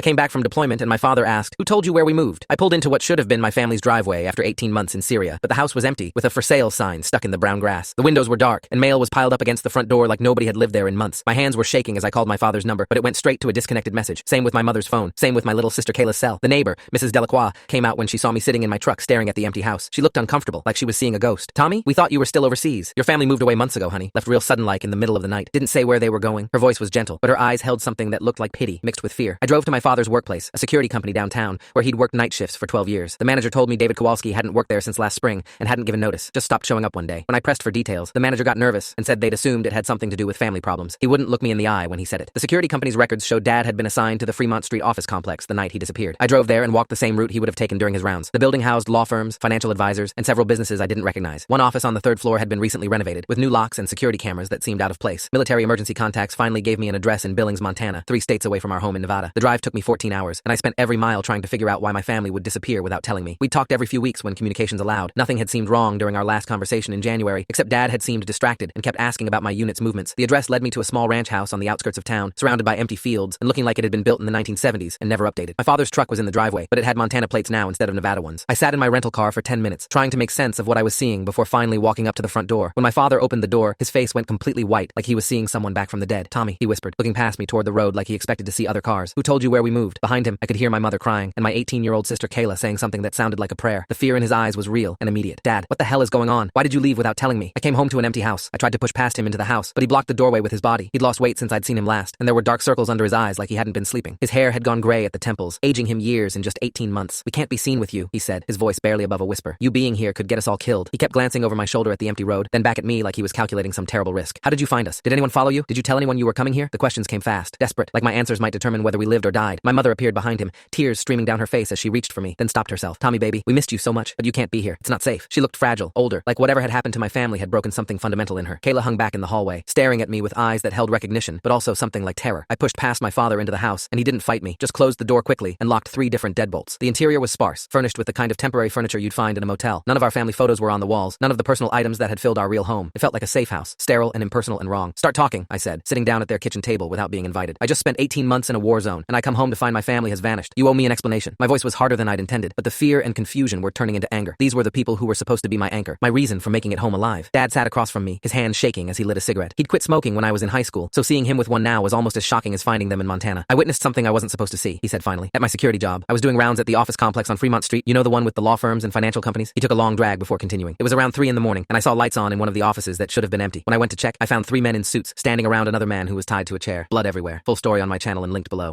I came back from deployment and my father asked, "Who told you where we moved?" I pulled into what should have been my family's driveway after 18 months in Syria, but the house was empty, with a for sale sign stuck in the brown grass. The windows were dark, and mail was piled up against the front door like nobody had lived there in months. My hands were shaking as I called my father's number, but it went straight to a disconnected message. Same with my mother's phone. Same with my little sister Kayla's cell. The neighbor, Mrs. Delacroix, came out when she saw me sitting in my truck staring at the empty house. She looked uncomfortable, like she was seeing a ghost. "Tommy, we thought you were still overseas. Your family moved away months ago, honey." Left real sudden-like in the middle of the night. Didn't say where they were going. Her voice was gentle, but her eyes held something that looked like pity, mixed with fear. I drove to my father's workplace, a security company downtown, where he'd worked night shifts for 12 years. The manager told me David Kowalski hadn't worked there since last spring and hadn't given notice, just stopped showing up one day. When I pressed for details, the manager got nervous and said they'd assumed it had something to do with family problems. He wouldn't look me in the eye when he said it. The security company's records showed Dad had been assigned to the Fremont Street office complex the night he disappeared. I drove there and walked the same route he would have taken during his rounds. The building housed law firms, financial advisors, and several businesses I didn't recognize. One office on the third floor had been recently renovated, with new locks and security cameras that seemed out of place. Military emergency contacts finally gave me an address in Billings, Montana, 3 states away from our home in Nevada. The drive took me 14 hours, and I spent every mile trying to figure out why my family would disappear without telling me. We talked every few weeks when communications allowed. Nothing had seemed wrong during our last conversation in January, except Dad had seemed distracted and kept asking about my unit's movements. The address led me to a small ranch house on the outskirts of town, surrounded by empty fields and looking like it had been built in the 1970s and never updated. My father's truck was in the driveway, but it had Montana plates now instead of Nevada ones. I sat in my rental car for 10 minutes, trying to make sense of what I was seeing before finally walking up to the front door. When my father opened the door, his face went completely white, like he was seeing someone back from the dead. "Tommy," he whispered, looking past me toward the road like he expected to see other cars. "Who told you where we moved?" Behind him, I could hear my mother crying, and my 18-year-old sister Kayla saying something that sounded like a prayer. The fear in his eyes was real and immediate. "Dad, what the hell is going on? Why did you leave without telling me?" I came home to an empty house. I tried to push past him into the house, but he blocked the doorway with his body. He'd lost weight since I'd seen him last, and there were dark circles under his eyes like he hadn't been sleeping. His hair had gone gray at the temples, aging him years in just 18 months. "We can't be seen with you," he said, his voice barely above a whisper. "You being here could get us all killed." He kept glancing over my shoulder at the empty road, then back at me like he was calculating some terrible risk. "How did you find us? Did anyone follow you? Did you tell anyone you were coming here?" The questions came fast, desperate, like my answers might determine whether we lived or died. My mother appeared behind him, tears streaming down her face as she reached for me, then stopped herself. "Tommy, baby, we missed you so much, but you can't be here. It's not safe." She looked fragile, older, like whatever had happened to my family had broken something fundamental in her. Kayla hung back in the hallway, staring at me with eyes that held recognition, but also something like terror. I pushed past my father into the house, and he didn't fight me, just closed the door quickly and locked 3 different deadbolts. The interior was sparse, furnished with the kind of temporary furniture you'd find in a motel. None of our family photos were on the walls, none of the personal items that had filled our real home. It felt like a safe house, sterile and impersonal and wrong. "Start talking," I said, sitting down at their kitchen table without being invited. "I just spent 18 months in a war zone, and I come home to find my family has vanished. You owe me an explanation." My voice was harder than I'd intended, but the fear and confusion were turning into anger. These were the people who were supposed to be my anchor, my reason for making it home alive. Dad sat across from me, his hand shaking as he lit a cigarette. He'd quit smoking when I was in high school, so seeing him with one now was almost as shocking as finding them in Montana. "I witnessed something I wasn't supposed to see," he said finally. "At my security job, I was doing rounds at the office complex on Fremont Street. You know, the one with the law firms and financial companies?" He took a long drag before continuing. "It was around 3 in the morning, and I saw lights on in one of the offices that should have been empty. When I went to check, I found 3 men in suits standing around another man who was tied to a chair. Blood everywhere. Full story on my channel and linked below.